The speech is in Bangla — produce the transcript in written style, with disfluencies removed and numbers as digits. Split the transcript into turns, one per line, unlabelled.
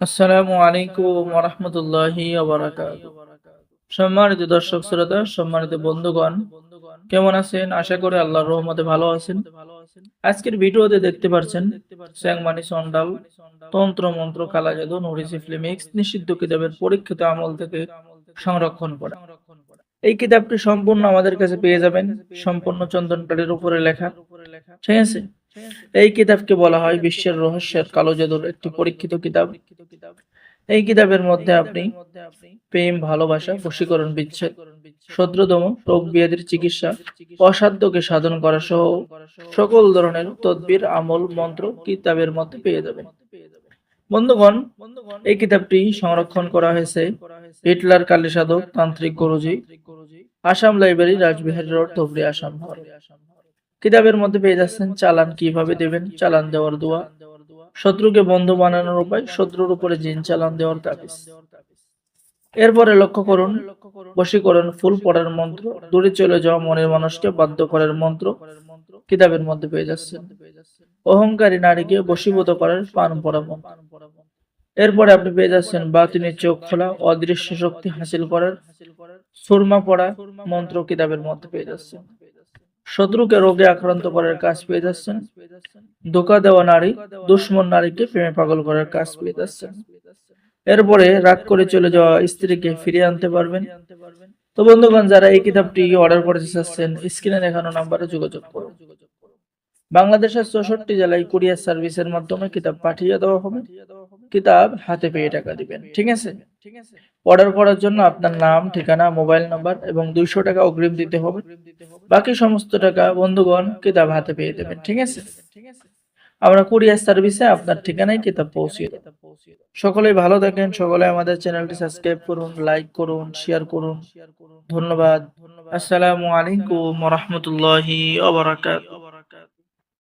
আসসালামু আলাইকুম ওয়া রাহমাতুল্লাহি ওয়া বারাকাতুহু। সম্মানিত দর্শক শ্রোতা, সম্মানিত বন্ধুগণ, কেমন আছেন? আশা করি আল্লাহর রহমতে ভালো আছেন। আজকের ভিডিওতে দেখতে পাচ্ছেন চ্যাংমানি সন্ডাল, তন্ত্র মন্ত্র কালা জাদু নুরিসি ফিল্মিক্স নিষিদ্ধ কিতাবের পরীক্ষিত আমল থেকে সংরক্ষণ করা। এই কিতাবটি সম্পূর্ণ আমাদের কাছে পেয়ে যাবেন, সম্পূর্ণ চন্দনকাঠের উপরে লেখা। ঠিক আছে? এই কিতাবকে বলা হয় বিশ্বের রহস্যের কালো জাদুর একটি পরীক্ষিত কিতাব। এই কিতাবের মধ্যে আপনি প্রেম, ভালোবাসা, বশীকরণ, বিচ্ছেদ, শত্রুদমন, রোগ ব্যাধির চিকিৎসা, অসাধ্যকে সাধন করা সহ সকল ধরনের তদবির, আমল, মন্ত্র কিতাবের মধ্যে পেয়ে যাবেন। বন্ধুগণ, এই কিতাবটি সংরক্ষণ করা হয়েছে হিটলার কালী সাধক তান্ত্রিক গুরুজি, আসাম লাইব্রেরি, রাজবিহারী রোড, ধুবড়ী, আসাম, ভারত। কিতাবের মধ্যে পেয়ে যাচ্ছেন চালান কিভাবে দেবেন, চালান দেওয়ার দোয়া, শত্রুকে বন্ধু বানানোর উপায়, শত্রুর উপরে জিন চালান দেওয়ার তাবিজ। এরপরে লক্ষ্য করুন বশীকরণ, ফুল পড়ার মন্ত্র, দূরে চলে যাওয়া মনের মানুষকে বাধ্য করার মন্ত্র কিতাবের মধ্যে পেয়ে যাচ্ছেন। অহংকারী নারীকে বশীভূত করার পান পড়া মন্ত্র। এরপরে আপনি পেয়ে যাচ্ছেন বাতিনি চোখ খোলা, অদৃশ্য শক্তি হাসিল করার সুরমা পড়া মন্ত্র কিতাবের মধ্যে পেয়ে যাচ্ছেন। শত্রুকে রোগে আক্রান্ত করার কাজ পেয়ে যাচ্ছেন। ধোঁকা দেওয়া নারী, দুশ্মন নারীকে প্রেমে পাগল করার কাজ পেয়ে যাচ্ছেন। এরপরে রাগ করে চলে যাওয়া স্ত্রীকে ফিরিয়ে আনতে পারবেন। তো বন্ধুগণ, যারা এই কিতাবটি অর্ডার করতে চাচ্ছেন স্ক্রিনে দেখানো নাম্বারে যোগাযোগ করুন। বাংলাদেশের 64 জেলায় কুরিয়ার সার্ভিসের মাধ্যমে কিতাব পাঠিয়ে দেওয়া হবে। কিতাব হাতে পেয়ে টাকা দিবেন। ঠিক আছে? অর্ডার করার জন্য আপনার নাম, ঠিকানা, মোবাইল নাম্বার এবং 200 টাকা অগ্রিম দিতে হবে। বাকি সমস্ত টাকা বন্ধুগণ কিতাব হাতে পেয়ে দেবেন। ঠিক আছে? আমরা কুরিয়ার সার্ভিসে আপনার ঠিকানায় কিতাব পৌঁছিয়ে দেব। সকলেই ভালো থাকেন, সকলে আমাদের চ্যানেলটি সাবস্ক্রাইব করুন, লাইক করুন, শেয়ার করুন। ধন্যবাদ। আসসালামু আলাইকুম ওয়া রাহমাতুল্লাহি ওয়া বারাকাতুহু।